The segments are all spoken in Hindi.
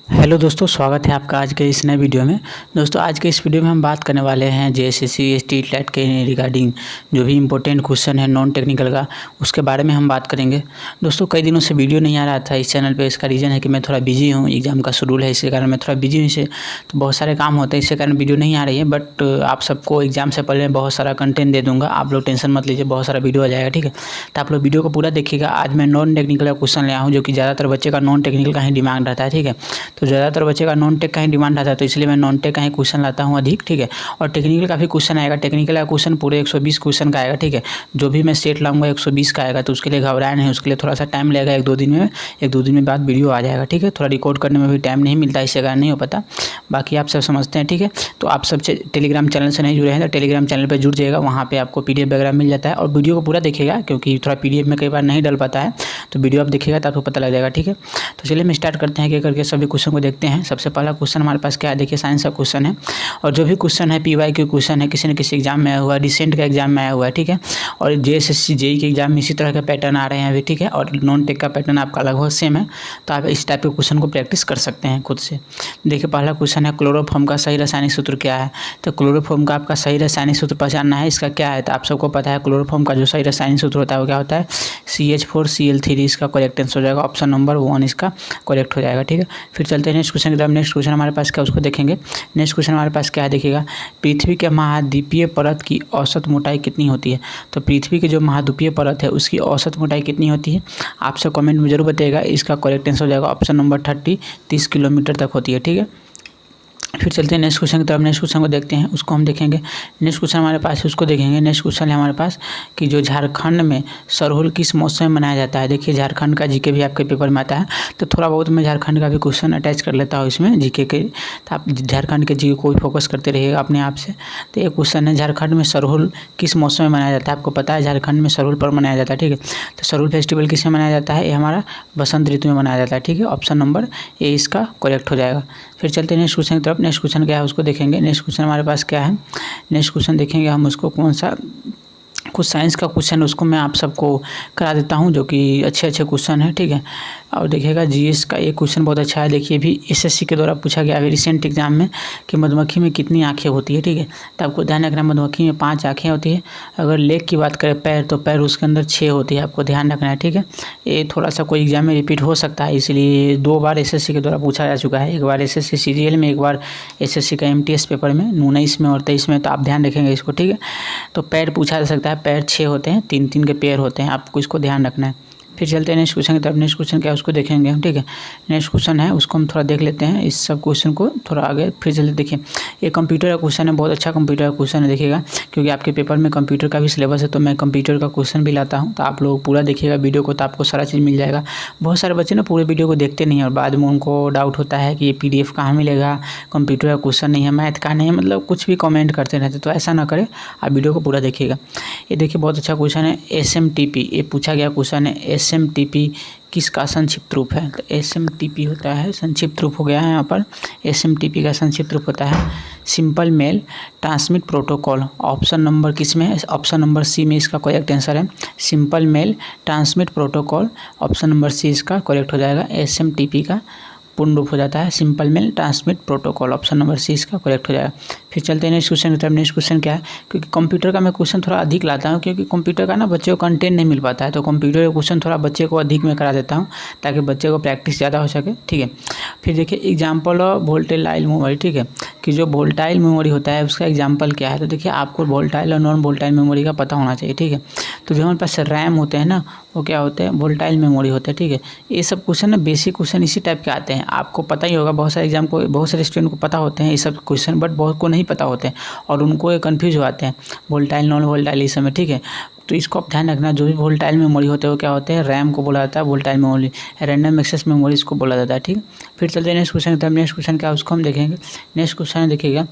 हेलो दोस्तों, स्वागत है आपका आज के इस नए वीडियो में। दोस्तों, आज के इस वीडियो में हम बात करने वाले हैं जेएसएससी स्टेट लेट के रिगार्डिंग जो भी इम्पोर्टेंट क्वेश्चन है नॉन टेक्निकल का, उसके बारे में हम बात करेंगे। दोस्तों, कई दिनों से वीडियो नहीं आ रहा था इस चैनल पे। इसका रीज़न है कि मैं थोड़ा बिजी हूँ, एग्ज़ाम का शेड्यूल है, इसके कारण मैं थोड़ा बिजी हूँ। इसे तो बहुत सारे काम होते हैं, इसके कारण वीडियो नहीं आ रही है। बट आप सबको एग्ज़ाम से पहले बहुत सारा कंटेंट दे दूँगा, आप लोग टेंशन मत लीजिए, बहुत सारा वीडियो आ जाएगा, ठीक है। तो आप लोग वीडियो को पूरा देखिएगा। आज मैं नॉन टेक्निकल का क्वेश्चन लाया हूँ, जो कि ज़्यादातर बच्चे का नॉन टेक्निकल का ही डिमांड रहता है, ठीक है। तो ज़्यादातर बच्चे का नॉन टेक का ही डिमांड आता है, तो इसलिए मैं नॉन टेक का ही क्वेश्चन लाता हूँ अधिक, ठीक है। और टेक्निकल का भी क्वेश्चन आएगा। टेक्निकल का क्वेश्चन पूरे 120 क्वेश्चन का आएगा, ठीक है। जो भी मैं स्टेट लाऊंगा 120 का आएगा, तो उसके लिए घबराए नहीं। उसके लिए थोड़ा सा टाइम लगेगा, एक दो दिन में बाद वीडियो आ जाएगा, ठीक है। थोड़ा रिकॉर्ड करने में भी टाइम नहीं मिलता, इससे कारण नहीं हो पाता। बाकी आप सब समझते हैं, ठीक है। तो आप सब टेलीग्राम चैनल से नहीं जुड़े हैं तो टेलीग्राम चैनल पर जुड़ जाएगा, वहाँ पर आपको PDF वगैरह मिल जाता है। और वीडियो को पूरा देखिएगा, क्योंकि थोड़ा PDF में कई बार नहीं डल पाता है, तो वीडियो आप देखिएगा तो आपको पता लग जाएगा, ठीक है। तो चलिए हम स्टार्ट करते हैं, क्या करके सभी क्वेश्चन को देखते हैं। सबसे पहला क्वेश्चन हमारे पास क्या है, देखिए साइंस का क्वेश्चन है। और जो भी क्वेश्चन है PYQ क्वेश्चन है, किसी न किसी एग्जाम में आया हुआ है, रिसेंट का एग्जाम में आया हुआ है, ठीक है। और जेएसएससी जेई के एग्जाम में इसी तरह के पैटर्न आ रहे हैं अभी, ठीक है। और नॉन टेक का पैटर्न आपका लगभग सेम है, तो आप इस टाइप के क्वेश्चन को प्रैक्टिस कर सकते हैं खुद से। देखिए पहला क्वेश्चन है, क्लोरोफॉर्म का सही रासायनिक सूत्र क्या है। तो क्लोरोफॉर्म का आपका सही रासायनिक सूत्र पहचानना है। इसका क्या है, तो आप सबको पता है क्लोरोफॉर्म का जो सही रासायनिक सूत्र होता है वो क्या होता है, CH4Cl3। इसका करेक्ट आंसर हो जाएगा ऑप्शन नंबर 1, इसका करेक्ट हो जाएगा, ठीक है। फिर चलते हैं नेक्स्ट क्वेश्चन की तरफ। नेक्स्ट क्वेश्चन हमारे पास क्या, उसको देखेंगे। नेक्स्ट क्वेश्चन हमारे पास क्या है, देखिएगा। पृथ्वी के महाद्वीपीय परत की औसत मोटाई कितनी होती है। तो पृथ्वी की जो महाद्वीपीय परत है उसकी औसत मोटाई कितनी होती है, आप सब कमेंट में जरूर बताइएगा। इसका करेक्ट आंसर हो जाएगा ऑप्शन नंबर 30 किलोमीटर तक होती है, ठीक है। फिर चलते हैं नेक्स्ट क्वेश्चन की तरफ। नेक्स्ट क्वेश्चन को देखते हैं, उसको हम देखेंगे। नेक्स्ट क्वेश्चन हमारे पास है, उसको देखेंगे। नेक्स्ट क्वेश्चन है हमारे पास कि जो झारखंड में सरहुल किस मौसम में मनाया जाता है। देखिए झारखंड का जीके भी आपके पेपर में आता है, तो थोड़ा बहुत मैं झारखंड का भी क्वेश्चन अटैच कर लेता हूँ इसमें जीके के। तो आप झारखंड के जीके को भी फोकस करते रहिएगा अपने आप से। तो एक क्वेश्चन है, झारखंड में सरहुल किस मौसम में मनाया जाता है। आपको पता है झारखंड में सरहुल पर्व मनाया जाता है, ठीक है। तो सरहुल फेस्टिवल किस में मनाया जाता है, ये हमारा बसंत ऋतु में मनाया जाता है, ठीक है। ऑप्शन नंबर ए इसका करेक्ट हो जाएगा। फिर चलते हैं नेक्स्ट क्वेश्चन की तरफ। नेक्स्ट क्वेश्चन क्या है उसको देखेंगे। नेक्स्ट क्वेश्चन हमारे पास क्या है, नेक्स्ट क्वेश्चन देखेंगे हम उसको, कौन सा कुछ साइंस का क्वेश्चन उसको मैं आप सबको करा देता हूं, जो कि अच्छे क्वेश्चन है, ठीक है। और देखिएगा जीएस का एक क्वेश्चन बहुत अच्छा है। देखिए भी एसएससी के द्वारा पूछा गया है रिसेंट एग्जाम में कि मधुमक्खी में कितनी आँखें होती है, ठीक है। तो आपको ध्यान रखना, मधुमक्खी में 5 आँखें होती है। अगर लेग की बात करें पैर, तो पैर उसके अंदर 6 होती है, आपको ध्यान रखना है, ठीक है। ये थोड़ा सा कोई एग्जाम में रिपीट हो सकता है, इसलिए 2 बार एसएससी के द्वारा पूछा जा चुका है। एक बार एसएससी सीजीएल में, एक बार एसएससी का MTS पेपर में 19 में और 23 में। तो आप ध्यान रखेंगे इसको, ठीक है। तो पैर पूछा जा सकता है, पैर 6 होते हैं, 3-3 के पैर होते हैं, आपको इसको ध्यान रखना है। फिर चलते हैं नेक्स्ट क्वेश्चन की तरफ। नेक्स्ट क्वेश्चन क्या है उसको देखेंगे हम, ठीक है। नेक्स्ट क्वेश्चन है उसको हम थोड़ा देख लेते हैं, इस सब क्वेश्चन को थोड़ा आगे। फिर चलते देखिए, ये कंप्यूटर का क्वेश्चन है, बहुत अच्छा कंप्यूटर का क्वेश्चन है, देखिएगा। क्योंकि आपके पेपर में कंप्यूटर का भी सिलेबस है, तो मैं कंप्यूटर का क्वेश्चन भी लाता हूँ। तो आप लोग पूरा देखिएगा वीडियो को, तो आपको सारा चीज़ मिल जाएगा। बहुत सारे बच्चे ना पूरे वीडियो को देखते नहीं है, और बाद में उनको डाउट होता है कि ये PDF कहाँ मिलेगा, कंप्यूटर का क्वेश्चन नहीं है, मैथ का नहीं है, मतलब कुछ भी कमेंट करते रहते। तो ऐसा ना करें, आप वीडियो को पूरा देखिएगा। ये देखिए बहुत अच्छा क्वेश्चन है, SMTP ये पूछा गया क्वेश्चन है। SMTP किसका संक्षिप्त रूप है। तो SMTP होता है, संक्षिप्त रूप हो गया है यहाँ पर। SMTP का संक्षिप्त रूप होता है simple mail transmit protocol. Option number किस में है, ऑप्शन नंबर C में इसका करेक्ट आंसर है, simple mail transmit protocol. Option number C इसका करेक्ट हो जाएगा। SMTP का पूर्ण रूप हो जाता है simple mail transmit protocol. Option number C इसका करेक्ट हो जाएगा। फिर चलते हैं नेक्स्ट क्वेश्चन की तरफ। नेक्स्ट क्वेश्चन क्या है, क्योंकि कंप्यूटर का मैं क्वेश्चन थोड़ा अधिक लाता हूँ, क्योंकि कंप्यूटर का ना बच्चे को कंटेंट नहीं मिल पाता है, तो कंप्यूटर का क्वेश्चन थोड़ा बच्चे को अधिक में करा देता हूँ, ताकि बच्चे को प्रैक्टिस ज़्यादा हो सके, ठीक है। फिर देखिए एग्जाम्पल ऑफ वोल्टाइल मेमोरी, ठीक है, कि जो वोल्टाइल मेमोरी होता है उसका एग्जाम्पल क्या है। तो देखिए आपको वोल्टाइल और नॉन वोल्टाइल मेमोरी का पता होना चाहिए, ठीक है। तो जो हमारे पास रैम होते हैं ना, वो क्या होते हैं, वोल्टाइल मेमोरी होते हैं, ठीक है। ये सब क्वेश्चन ना बेसिक क्वेश्चन इसी टाइप के आते हैं, आपको पता ही होगा। बहुत सारे एग्जाम को, बहुत सारे स्टूडेंट को पता होते हैं ये सब क्वेश्चन, बट बहुत को नहीं पता होते हैं, और उनको ये कन्फ्यूज हो जाते हैं वोल्टाइल नॉन वोल्टाइल इस समय, ठीक है। तो इसको आप ध्यान रखना, जो भी वोल्टाइल मेमोरी होते हैं वो क्या होते हैं, रैम को बोला जाता है volatile memory, random access memory इसको बोला जाता है, ठीक है। फिर चलते हैं नेक्स्ट क्वेश्चन की तरफ। नेक्स्ट क्वेश्चन क्या है उसको हम देखेंगे। नेक्स्ट क्वेश्चन देखिएगा,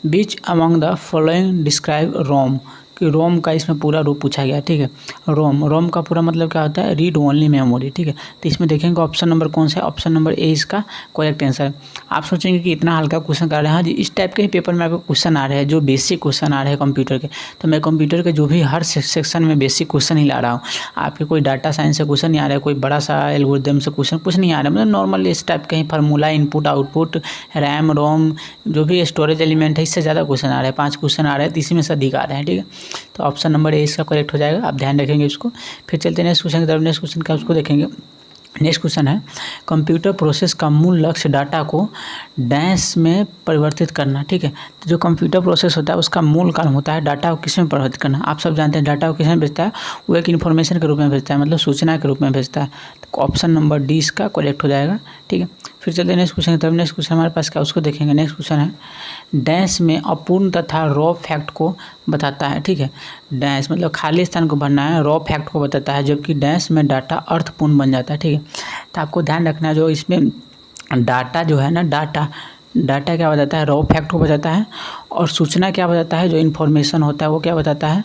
बीच अमंग द फॉलोइंग डिस्क्राइब रोम। कि रोम का इसमें पूरा रूप पूछा गया, ठीक है। रोम का पूरा मतलब क्या होता है, रीड ओनली मेमोरी, ठीक है। तो इसमें देखेंगे ऑप्शन नंबर कौन सा है, ऑप्शन नंबर ए इसका करेक्ट आंसर। आप सोचेंगे कि इतना हल्का क्वेश्चन कर रहे हैं, हाँ जी, इस टाइप के ही पेपर में आपको क्वेश्चन आ रहे हैं, जो बेसिक क्वेश्चन आ रहे हैं कंप्यूटर के। तो मैं कंप्यूटर के जो भी हर सेक्शन में बेसिक क्वेश्चन ही ला रहा हूँ। आपके कोई डाटा साइंस से क्वेश्चन नहीं आ रहा है, कोई बड़ा सा एल्गोरिथम से क्वेश्चन कुछ नहीं आ रहा है, मतलब नॉर्मल इस टाइप के ही formula, input output, RAM ROM, जो भी स्टोरेज एलिमेंट है, इससे ज़्यादा क्वेश्चन आ रहे हैं, 5 क्वेश्चन आ रहे हैं, तो इसी में से अधिक आ रहे हैं, ठीक है। तो ऑप्शन नंबर ए इसका करेक्ट हो जाएगा, आप ध्यान रखेंगे इसको। फिर चलते हैं नेक्स्ट क्वेश्चन की तरफ। नेक्स्ट क्वेश्चन क्या उसको देखेंगे। नेक्स्ट क्वेश्चन है, कंप्यूटर प्रोसेस का मूल लक्ष्य डाटा को डैश में परिवर्तित करना, ठीक है। तो जो कंप्यूटर प्रोसेस होता है उसका मूल काम होता है डाटा को किस में परिवर्तित करना। आप सब जानते हैं डाटा को किस में भेजता है, वो एक इन्फॉर्मेशन के रूप में भेजता है, मतलब सूचना के रूप में भेजता है। तो ऑप्शन नंबर डी इसका करेक्ट हो जाएगा, ठीक है। फिर चलते हैं नेक्स्ट क्वेश्चन की तरफ। नेक्स्ट क्वेश्चन हमारे पास क्या उसको देखेंगे। नेक्स्ट क्वेश्चन है, डैश में अपूर्ण तथा रॉ फैक्ट को बताता है, ठीक है। डैश मतलब खाली स्थान को भरना है, रॉ फैक्ट को बताता है, जबकि डैश में डाटा अर्थपूर्ण बन जाता है, ठीक है। तो आपको ध्यान रखना है, जो इसमें डाटा जो है ना, डाटा क्या बताता है, रॉ फैक्ट को बताता है, और सूचना क्या बताता है, जो इन्फॉर्मेशन होता है वो क्या बताता है,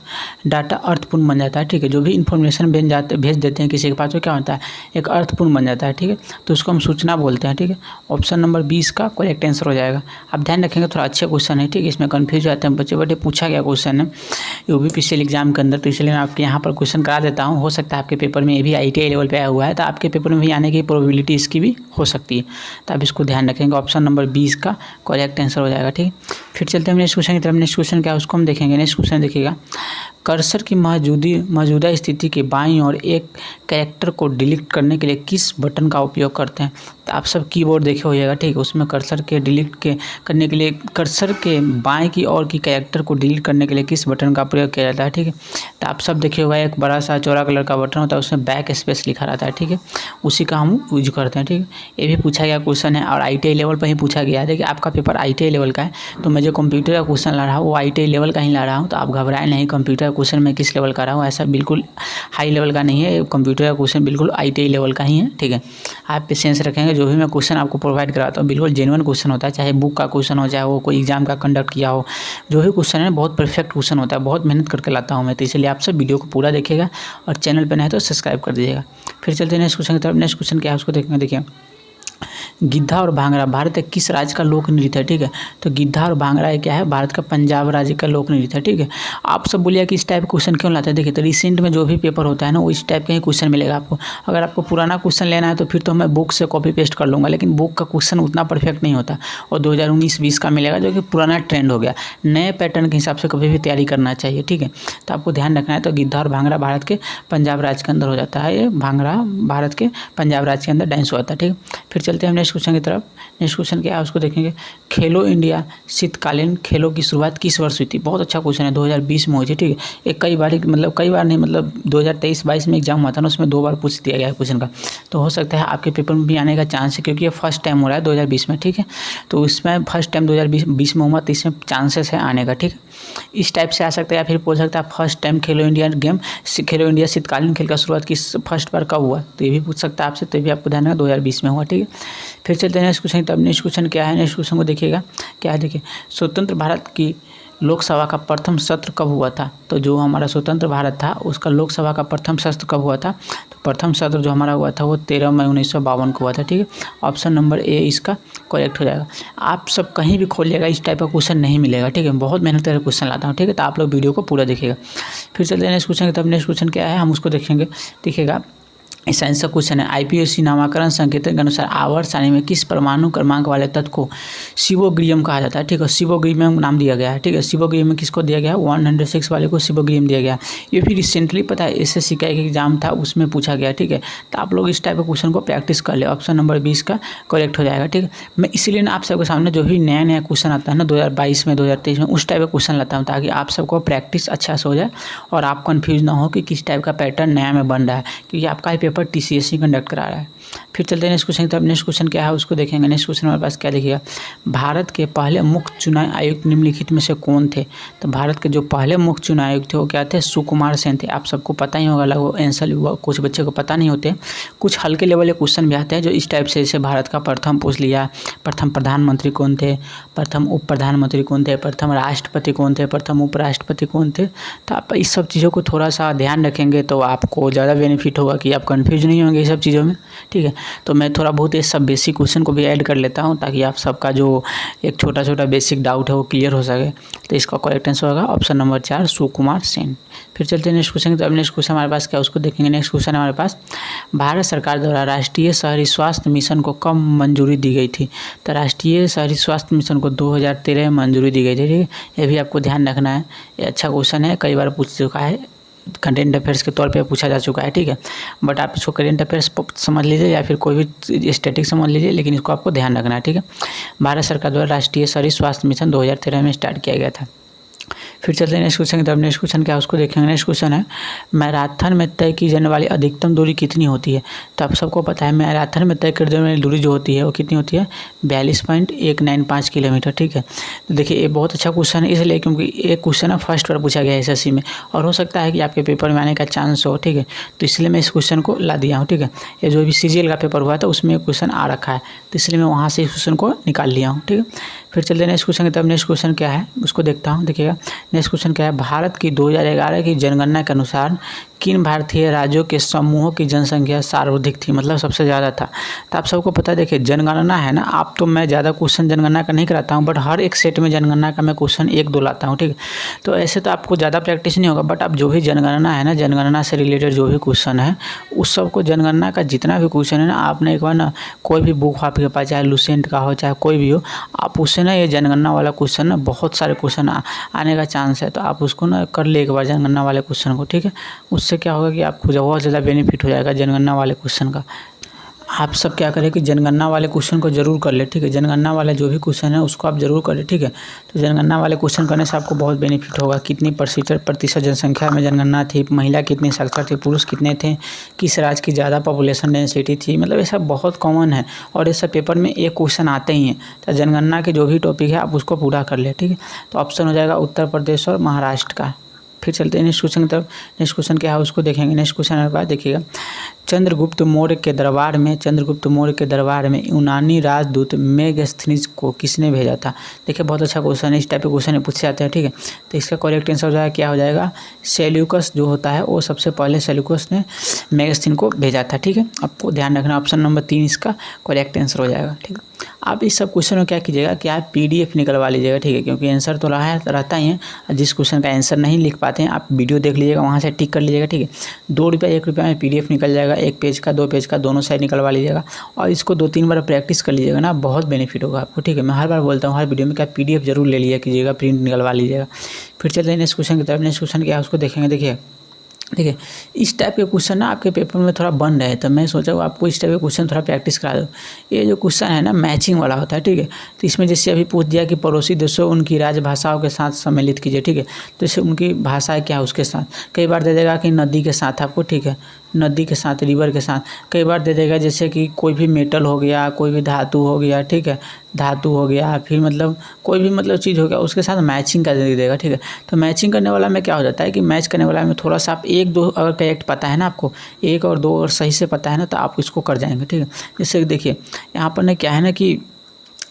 डाटा अर्थपूर्ण बन जाता है, ठीक है। जो भी इन्फॉर्मेशन भेज देते हैं किसी के पास, वो क्या होता है, एक अर्थपूर्ण बन जाता है, ठीक है। तो उसको हम सूचना बोलते हैं, ठीक है। ऑप्शन नंबर 20 का करेक्ट आंसर हो जाएगा। आप ध्यान रखेंगे, थोड़ा अच्छे क्वेश्चन है, ठीक है। इसमें कन्फ्यूज जाते हैं बच्चे, बट ये पूछा गया क्वेश्चन है यूपीपीसीएल एग्जाम के अंदर, तो इसलिए मैं आपके यहाँ पर क्वेश्चन करा देता हूँ। हो सकता है आपके पेपर में ये भी ITI लेवल पे आया हुआ है, तो आपके पेपर में भी आने की प्रोबेबिलिटी इसकी भी हो सकती है, तो आप इसको ध्यान रखेंगे। ऑप्शन नंबर 20 का करेक्ट आंसर हो जाएगा, ठीक। फिर चलते हैं नेक्स्ट क्वेश्चन की तरफ। नेक्स्ट क्वेश्चन क्या है उसको हम देखेंगे। नेक्स्ट क्वेश्चन देखिएगा, कर्सर की मौजूदा स्थिति के बाईं ओर एक कैरेक्टर को डिलीट करने के लिए किस बटन का उपयोग करते हैं। तो आप सब कीबोर्ड देखे होइएगा, ठीक है। उसमें कर्सर के करने के लिए कर्सर के बाएं की ओर की कैरेक्टर को डिलीट करने के लिए किस बटन का प्रयोग किया जाता है, ठीक है। तो आप सब देखे होगा, एक बड़ा सा चौड़ा कलर का बटन होता है, उसमें बैक स्पेस लिखा रहता है, ठीक है। उसी का हम यूज करते हैं, ठीक है। ये भी पूछा गया क्वेश्चन है, और ITI लेवल पर ही पूछा गया है। देखिए आपका पेपर ITI लेवल का है, तो मैं जो कंप्यूटर का क्वेश्चन ला रहा हूँ वो ITI लेवल का ही ला रहा हूँ, तो आप घबराएं नहीं। कंप्यूटर का क्वेश्चन मैं किस लेवल का रहा हूँ, ऐसा बिल्कुल हाई लेवल का नहीं है। कंप्यूटर का क्वेश्चन बिल्कुल ITI लेवल का ही है, ठीक है। आप पेशेंस रखेंगे, जो भी मैं क्वेश्चन आपको प्रोवाइड कराता हूँ बिल्कुल जेन्युइन क्वेश्चन होता है, चाहे बुक का क्वेश्चन हो, चाहे वो कोई एग्जाम का कंडक्ट किया हो, जो भी क्वेश्चन है बहुत परफेक्ट क्वेश्चन होता है, बहुत मेहनत करके लाता हूँ मैं। तो इसलिए आप सब वीडियो को पूरा देखिएगा, और चैनल पर नहीं तो सब्सक्राइब कर दीजिएगा। फिर चलते हैं नेक्स्ट क्वेश्चन की तरफ। नेक्स्ट क्वेश्चन क्या है उसको देखेंगे। देखिए, गिद्धा और भांगड़ा भारत के किस राज्य का लोक नृत्य है, ठीक है। तो गिद्धा और भांगड़ा क्या है, भारत का पंजाब राज्य का लोक नृत्य है, ठीक है। आप सब बोलिए कि इस टाइप क्वेश्चन क्यों लाते हैं। देखिए, तो रिसेंट में जो भी पेपर होता है ना, वो इस टाइप का ही क्वेश्चन मिलेगा आपको। अगर आपको पुराना क्वेश्चन लेना है तो फिर तो मैं बुक से कॉपी पेस्ट कर लूँगा, लेकिन बुक का क्वेश्चन उतना परफेक्ट नहीं होता, और 2019-20 का मिलेगा, जो कि पुराना ट्रेंड हो गया। नए पैटर्न के हिसाब से कभी भी तैयारी करना चाहिए, ठीक है। तो आपको ध्यान रखना है। तो गिद्धा और भांगड़ा भारत के पंजाब राज्य के अंदर हो जाता है, ये भांगड़ा भारत के पंजाब राज्य के अंदर डांस होता है, ठीक है। फिर चलते हैं नेक्स्ट क्वेश्चन की तरफ। नेक्स्ट क्वेश्चन क्या है उसको देखेंगे। खेलो इंडिया शीतकालीन खेलों की शुरुआत किस वर्ष हुई थी। बहुत अच्छा क्वेश्चन है, 2020 में हुई थी, ठीक है। एक कई बार नहीं, मतलब 2023-22 में एग्जाम हुआ था ना, उसमें 2 बार पूछ दिया गया है क्वेश्चन का। तो हो सकता है आपके पेपर में भी आने का चांस है, क्योंकि ये फर्स्ट टाइम हो रहा है 2020 में, ठीक है। तो इसमें फर्स्ट टाइम 2020 में हुआ, तो इसमें चांसेस है आने का, ठीक है। इस टाइप से आ सकता है, या फिर पूछ सकता है फर्स्ट टाइम खेलो इंडिया शीतकालीन खेल का शुरुआत किस फर्स्ट बार कब हुआ, तो ये भी पूछ सकता है आपसे। तो ये भी आपको ध्यान रखना 2020 में हुआ, ठीक है। फिर चलते हैं नेक्स्ट क्वेश्चन। तब नेक्स्ट क्वेश्चन क्या है, नेक्स्ट क्वेश्चन को देखिएगा क्या है। देखिए, स्वतंत्र भारत की लोकसभा का प्रथम सत्र कब हुआ था। तो जो हमारा स्वतंत्र भारत था उसका लोकसभा का प्रथम सत्र कब हुआ था। तो प्रथम सत्र जो हमारा हुआ था वो 13 मई 1952 को हुआ था, ठीक है। ऑप्शन नंबर ए इसका करेक्ट हो जाएगा। आप सब कहीं भी खोलिएगा इस टाइप का क्वेश्चन नहीं मिलेगा, ठीक है। बहुत मेहनत करके क्वेश्चन लाता हूँ, ठीक है। तो आप लोग वीडियो को पूरा देखिएगा। फिर चलते हैं नेक्स्ट क्वेश्चन की तरफ। नेक्स्ट क्वेश्चन क्या है हम उसको देखेंगे। देखिएगा, साइंस का क्वेश्चन है। IPSC नामाकरण संकेतक के अनुसार आवर्त सारणी में किस परमाणु क्रमांक वाले तत्व को शिवोग्रियम कहा जाता है, ठीक है। शिवोग्रियम नाम दिया गया है, ठीक है। शिवोग्रियम में किसको दिया गया है, 106 वाले को शिवोग्रियम दिया गया। ये फिर रिसेंटली पता है SSC का एक एग्जाम था, उसमें पूछा गया, ठीक है। तो आप लोग इस टाइप के क्वेश्चन को प्रैक्टिस कर ले। ऑप्शन नंबर 20 का करेक्ट हो जाएगा, ठीक है। मैं इसीलिए ना आप सबके सामने जो भी नया क्वेश्चन आता है ना 2022 में 2023 में, उस टाइप का क्वेश्चन लाता हूँ, ताकि आप सबको प्रैक्टिस अच्छा से हो जाए और आप कन्फ्यूज ना हो कि किस टाइप का पैटर्न नया में बन रहा है, क्योंकि आपका ही पेपर TCSC कंडक्ट करा रहा है। फिर चलते हैं नेक्स्ट क्वेश्चन। तो अब नेक्स्ट क्वेश्चन क्या है उसको देखेंगे। नेक्स्ट क्वेश्चन हमारे पास क्या देखिएगा, भारत के पहले मुख्य चुनाव आयुक्त निम्नलिखित में से कौन थे। तो भारत के जो पहले मुख्य चुनाव आयुक्त थे वो क्या थे, सुकुमार सेन थे। आप सबको पता ही होगा, लगभग आंसर कुछ बच्चे को पता नहीं होते, कुछ हल्के लेवल के क्वेश्चन भी आते हैं जो इस टाइप से, जैसे भारत का प्रथम पूछ लिया, प्रथम प्रधानमंत्री कौन थे, प्रथम उप प्रधानमंत्री कौन थे, प्रथम राष्ट्रपति कौन थे, प्रथम उपराष्ट्रपति कौन थे। तो आप इस सब चीज़ों को थोड़ा सा ध्यान रखेंगे तो आपको ज़्यादा बेनिफिट होगा कि आप कंफ्यूज नहीं होंगे ये सब चीज़ों में, ठीक है। तो मैं थोड़ा बहुत ये सब बेसिक क्वेश्चन को भी ऐड कर लेता हूँ ताकि आप सबका जो एक छोटा छोटा बेसिक डाउट है वो क्लियर हो सके। तो इसका करेक्ट आंसर होगा ऑप्शन नंबर 4 सुकुमार सेन। फिर चलते हैं नेक्स्ट क्वेश्चन। तो अब नेक्स्ट क्वेश्चन हमारे पास क्या उसको देखेंगे। नेक्स्ट क्वेश्चन हमारे पास, भारत सरकार द्वारा राष्ट्रीय शहरी स्वास्थ्य मिशन को कब मंजूरी दी गई थी। तो राष्ट्रीय शहरी स्वास्थ्य मिशन को 2013 में मंजूरी दी गई थी, ठीक है। ये भी आपको ध्यान रखना है, ये अच्छा क्वेश्चन है, कई बार पूछ चुका है, कंटेंट अफेयर्स के तौर पे पूछा जा चुका है, ठीक है। बट आप इसको करेंट अफेयर्स समझ लीजिए या फिर कोई भी स्टैटिक समझ लीजिए, लेकिन इसको आपको ध्यान रखना है, ठीक है। भारत सरकार द्वारा राष्ट्रीय शहरी स्वास्थ्य मिशन 2013 में स्टार्ट किया गया था। फिर चलते हैं नेक्स्ट क्वेश्चन की तरफ। नेक्स्ट क्वेश्चन क्या है उसको देखेंगे। नेक्स्ट क्वेश्चन है, मैराथन में तय की जाने वाली अधिकतम दूरी कितनी होती है। तो आप सबको पता है मैराथन में तय करने वाली दूरी जो होती है वो कितनी होती है, 42.195 किलोमीटर, ठीक है। तो देखिए ये बहुत अच्छा क्वेश्चन है, इसलिए क्योंकि ये क्वेश्चन फर्स्ट बार पूछा गया है एसएससी में, और हो सकता है कि आपके पेपर में आने का चांस हो, ठीक है। तो इसलिए मैं इस क्वेश्चन को ला दिया हूँ, ठीक है। ये जो भी सीजीएल का पेपर हुआ था उसमें क्वेश्चन आ रखा है, तो इसलिए मैं वहाँ से इस क्वेश्चन को निकाल लिया हूँ, ठीक है। फिर चलते हैं नेक्स्ट क्वेश्चन की तरफ। नेक्स्ट क्वेश्चन क्या है उसको देखता हूँ, देखिएगा। नेक्स्ट क्वेश्चन क्या है, भारत की 2011 की जनगणना के अनुसार किन भारतीय राज्यों के समूहों की जनसंख्या सर्वाधिक थी, मतलब सबसे ज़्यादा था। तो आप सबको पता है, देखिए जनगणना है ना, आप तो मैं ज़्यादा क्वेश्चन जनगणना का नहीं कराता हूँ, बट हर एक सेट में जनगणना का मैं क्वेश्चन 1-2 लाता हूँ, ठीक है। तो ऐसे तो आपको ज़्यादा प्रैक्टिस नहीं होगा, बट आप जो भी जनगणना है ना, जनगणना से रिलेटेड जो भी क्वेश्चन है उस सबको, जनगणना का जितना भी क्वेश्चन है ना, आपने एक बार ना कोई भी बुक आपके पास, चाहे लुसेंट का हो चाहे कोई भी हो, आप उससे ना ये जनगणना वाला क्वेश्चन ना, बहुत सारे क्वेश्चन आने का चांस है, तो आप उसको ना कर ले एक बार जनगणना वाले क्वेश्चन को, ठीक है। उससे क्या होगा कि आपको बहुत ज़्यादा बेनिफिट हो जाएगा जनगणना वाले क्वेश्चन का। आप सब क्या करें कि जनगणना वाले क्वेश्चन को जरूर कर ले, ठीक है। जनगणना वाले जो भी क्वेश्चन है उसको आप जरूर करें, ठीक है। तो जनगणना वाले क्वेश्चन करने से आपको बहुत बेनिफिट होगा। कितनी प्रतिशत जनसंख्या में जनगणना थी, महिला कितनी साक्षर थी, पुरुष कितने थे, किस राज्य की ज़्यादा पॉपुलेशन डेंसिटी थी, मतलब ये सब बहुत कॉमन है और ये सब पेपर में एक क्वेश्चन आते ही हैं। तो जनगणना के जो भी टॉपिक है आप उसको पूरा कर ले, ठीक है। तो ऑप्शन हो जाएगा उत्तर प्रदेश और महाराष्ट्र का। फिर चलते हैं नेक्स्ट क्वेश्चन की तरफ। नेक्स्ट क्वेश्चन क्या है उसको देखेंगे। नेक्स्ट क्वेश्चन हमारे पास देखिएगा, चंद्रगुप्त मौर्य के दरबार में यूनानी राजदूत मेगास्थनीज को किसने भेजा था। देखिए बहुत अच्छा क्वेश्चन है, इस टाइप के क्वेश्चन पूछे जाते हैं, ठीक है। तो इसका करेक्ट आंसर हो जाएगा, क्या हो जाएगा, सेल्यूकस जो होता है वो सबसे पहले सेल्यूकस ने मेगास्थनीज को भेजा था, ठीक है। आपको ध्यान रखना, ऑप्शन नंबर 3 इसका करेक्ट आंसर हो जाएगा, ठीक है। आप इस सब क्वेश्चन में क्या कीजिएगा कि आप PDF निकलवा लीजिएगा, ठीक है, क्योंकि आंसर तो रहता ही है। जिस क्वेश्चन का आंसर नहीं लिख पाते हैं आप वीडियो देख लीजिएगा, वहाँ से टिक कर लीजिएगा, ठीक है। 2 रुपया 1 रुपया में PDF निकल जाएगा, 1 पेज का 2 पेज का दोनों साइड निकलवा लीजिएगा और इसको 2-3 बार प्रैक्टिस कर लीजिएगा ना, बहुत बेनिफिट होगा आपको, ठीक है। मैं हर बार बोलता हूँ हर वीडियो में कि आप PDF जरूर ले लिया कीजिएगा, प्रिंट निकलवा लीजिएगा। फिर चलते हैं नेक्स्ट क्वेश्चन की तरफ। नेक्स्ट क्वेश्चन क्या है उसको देखेंगे। देखिए इस टाइप के क्वेश्चन ना आपके पेपर में थोड़ा बन रहे हैं, तो मैं सोचा आपको इस टाइप के क्वेश्चन थोड़ा प्रैक्टिस करा दो। ये जो क्वेश्चन है ना मैचिंग वाला होता है, ठीक है। तो इसमें जैसे अभी पूछ दिया कि पड़ोसी देशों उनकी राजभाषाओं के साथ सम्मिलित कीजिए, ठीक है। तो जैसे उनकी भाषाएं क्या है उसके साथ, कई बार दे देगा कि नदी के साथ आपको, ठीक है, नदी के साथ, रिवर के साथ। कई बार दे देगा जैसे कि कोई भी मेटल हो गया, कोई भी धातु हो गया, ठीक है, धातु हो गया, फिर मतलब कोई भी मतलब चीज़ हो गया उसके साथ मैचिंग का दे देगा, ठीक है। तो मैचिंग करने वाला में क्या हो जाता है कि मैच करने वाला में थोड़ा सा आप 1-2 अगर करेक्ट पता है ना आपको, 1 और 2 अगर सही से पता है ना, तो आप इसको कर जाएंगे, ठीक है। जैसे देखिए यहाँ पर ना क्या है ना कि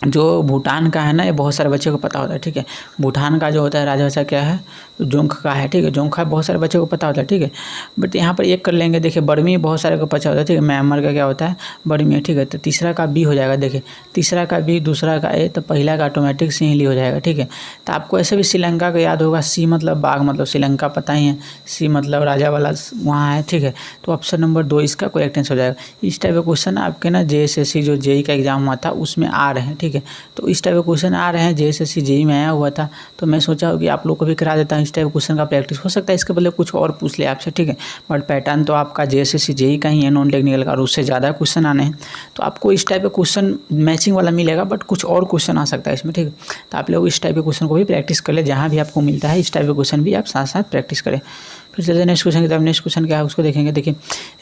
जो भूटान का है ना, ये बहुत सारे बच्चों को पता होता है, ठीक है। भूटान का जो होता है राजभाषा क्या है, जोंक का है, ठीक है। जोंखा बहुत सारे बच्चों को पता होता है, ठीक है। बट यहाँ पर एक कर लेंगे, देखिए बर्मी बहुत सारे को पता होता है, ठीक है। म्यांमार का क्या होता है, बर्मी, ठीक है। तो तीसरा का B हो जाएगा, देखिए तीसरा का B, दूसरा का A, तो पहला का ऑटोमेटिक सिंहली हो जाएगा, ठीक है। तो आपको ऐसे भी श्रीलंका का याद होगा, C मतलब बाघ, मतलब श्रीलंका पता ही है, C मतलब राजा वाला वहाँ है, ठीक है। तो ऑप्शन नंबर 2 इसका करेक्ट आंसर हो जाएगा। इस टाइप के क्वेश्चन आपके ना JSSC जो JEE का एग्जाम हुआ था उसमें आ रहे हैं, ठीक है। तो इस टाइप के क्वेश्चन आ रहे हैं, JSSC JEE में आया हुआ था, तो मैं सोचा कि आप लोग को भी करा देता हूँ इस टाइप क्वेश्चन का प्रैक्टिस। हो सकता है इसके बदले कुछ और पूछ ले आपसे, ठीक है। बट पैटर्न तो आपका JSSC JEE का ही है, नॉन टेक्निकल का, और उससे ज़्यादा क्वेश्चन आने हैं। तो आपको इस टाइप के क्वेश्चन मैचिंग वाला मिलेगा, बट कुछ और क्वेश्चन आ सकता है इसमें, ठीक है। तो आप लोग इस टाइप के क्वेश्चन को भी प्रैक्टिस कर ले, जहाँ भी आपको मिलता है इस टाइप के क्वेश्चन भी आप साथ साथ प्रैक्टिस करें। फिर चलते हैं नेक्स्ट क्वेश्चन की तरफ। नेक्स्ट क्वेश्चन क्या है उसको देखेंगे। देखिए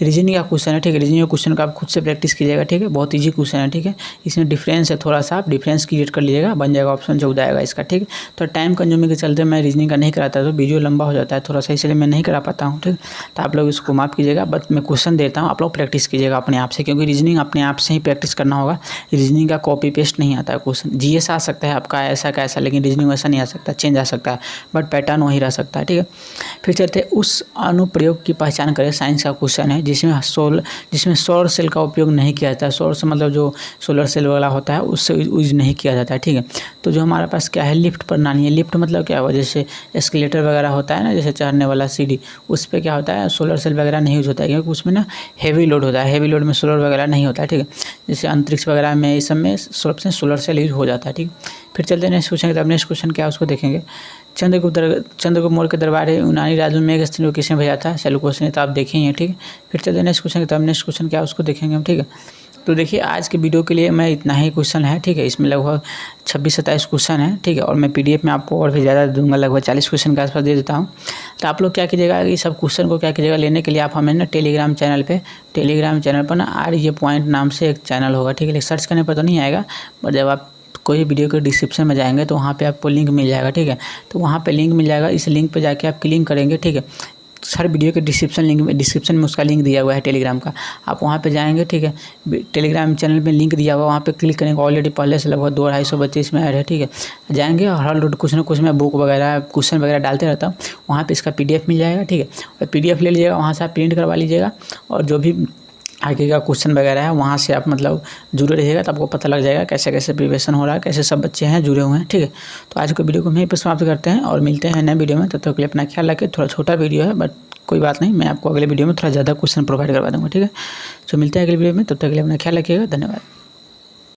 रीजनिंग का क्वेश्चन है, ठीक है। रीजनिंग का क्वेश्चन का आप खुद से प्रैक्टिस कीजिएगा, ठीक है। बहुत ईजी क्वेश्चन है, ठीक है। इसमें डिफरेंस है थोड़ा सा, आप डिफरेंस क्रिएट कर लीजिएगा, बन जाएगा ऑप्शन 14 आएगा इसका, ठीक है। तो टाइम कंज्यूमिंग के चलते मैं रीजनिंग का नहीं कराता, तो वीडियो लंबा हो जाता है थोड़ा सा, इसलिए मैं नहीं करा पाता हूँ, ठीक। तो आप लोग इसको माफ़ कीजिएगा, बट मैं क्वेश्चन देता हूँ, आप लोग प्रैक्टिस कीजिएगा अपने आप से, क्योंकि रीजनिंग अपने आप से ही प्रैक्टिस करना होगा। रीजनिंग का कॉपी पेस्ट नहीं आता है क्वेश्चन। जीएस आ सकता है आपका ऐसा का ऐसा, लेकिन रीजनिंग वैसा नहीं आ सकता, चेंज आ सकता है, बट पैटर्न वही रह सकता है, ठीक है। फिर चलते उस अनुप्रयोग की पहचान करें। साइंस का क्वेश्चन है जिसमें सौर सेल का उपयोग नहीं किया जाता है। सौर से मतलब जो सोलर सेल वाला होता है उससे यूज नहीं किया जाता है, ठीक है। तो जो हमारे पास क्या है, लिफ्ट प्रणाली है। लिफ्ट मतलब क्या हुआ, जैसे एस्केलेटर वगैरह होता है ना, जैसे चढ़ने वाला सीढ़ी, उस पर क्या होता है, सोलर सेल वगैरह नहीं यूज होता है, क्योंकि उसमें ना हेवी लोड होता है। हेवी लोड में सोलर वगैरह नहीं होता है, ठीक है। जैसे अंतरिक्ष वगैरह में इस सब में सोलर सेल यूज हो जाता है, ठीक। फिर चलते हैं नेक्स्ट क्वेश्चन की तरफ। नेक्स्ट क्वेश्चन क्या है उसको देखेंगे। चंद्रगुप्त मौर्य के दरबार यूनानी राज्यों में मेघस्थनी को किसने भेजा था। चलो क्वेश्चन है तो आप देखें हैं, ठीक है। फिर चलते हैं नेक्स्ट क्वेश्चन की तरफ। नेक्स्ट क्वेश्चन क्या है उसको देखेंगे हम, ठीक है। तो देखिए आज के वीडियो के लिए मैं इतना ही क्वेश्चन है, ठीक है। इसमें लगभग 26-27 क्वेश्चन है, ठीक है। और मैं पीडीएफ में आपको और भी ज़्यादा दूंगा, लगभग 40 क्वेश्चन के आसपास दे देता हूँ। तो आप लोग क्या कीजिएगा, इस सब क्वेश्चन को क्या कीजिएगा, लेने के लिए आप हमें ना टेलीग्राम चैनल पर ना आर्य पॉइंट नाम से एक चैनल होगा, ठीक है। सर्च करने पर तो नहीं आएगा, पर जब आप कोई वीडियो के डिस्क्रिप्शन में जाएंगे तो वहाँ पे आपको लिंक मिल जाएगा, ठीक है। तो वहाँ पे लिंक मिल जाएगा, इस लिंक पे जाके आप क्लिक करेंगे, ठीक है। हर वीडियो के डिस्क्रिप्शन में उसका लिंक दिया हुआ है टेलीग्राम का, आप वहाँ पे जाएंगे, ठीक है। टेलीग्राम चैनल में लिंक दिया हुआ, वहाँ पे क्लिक करेंगे। ऑलरेडी पहले से लगभग 200-250 बच्चे इसमें ऐड है, ठीक है। जाएंगे और हर रोज कुछ ना कुछ मैं बुक वगैरह क्वेश्चन वगैरह डालते रहता हूँ, वहाँ पे इसका PDF मिल जाएगा, ठीक है। और PDF ले लीजिएगा, वहाँ से आप प्रिंट करवा लीजिएगा, और जो भी आगे का क्वेश्चन वगैरह है वहाँ से आप मतलब जुड़े रहिएगा, तो आपको पता लग जाएगा कैसे कैसे प्रिपरेशन हो रहा है, कैसे सब बच्चे हैं जुड़े हुए हैं, ठीक है। तो आज के वीडियो को हम यहीं पर समाप्त करते हैं और मिलते हैं नए वीडियो में। तब तक के लिए अपना ख्याल रखें। थोड़ा छोटा वीडियो है, बट कोई बात नहीं, मैं आपको अगले वीडियो में थोड़ा ज़्यादा क्वेश्चन प्रोवाइड करवा दूँगा, ठीक है। तो मिलते हैं अगले वीडियो में, तब तक के लिए अपना ख्याल रखिएगा। धन्यवाद।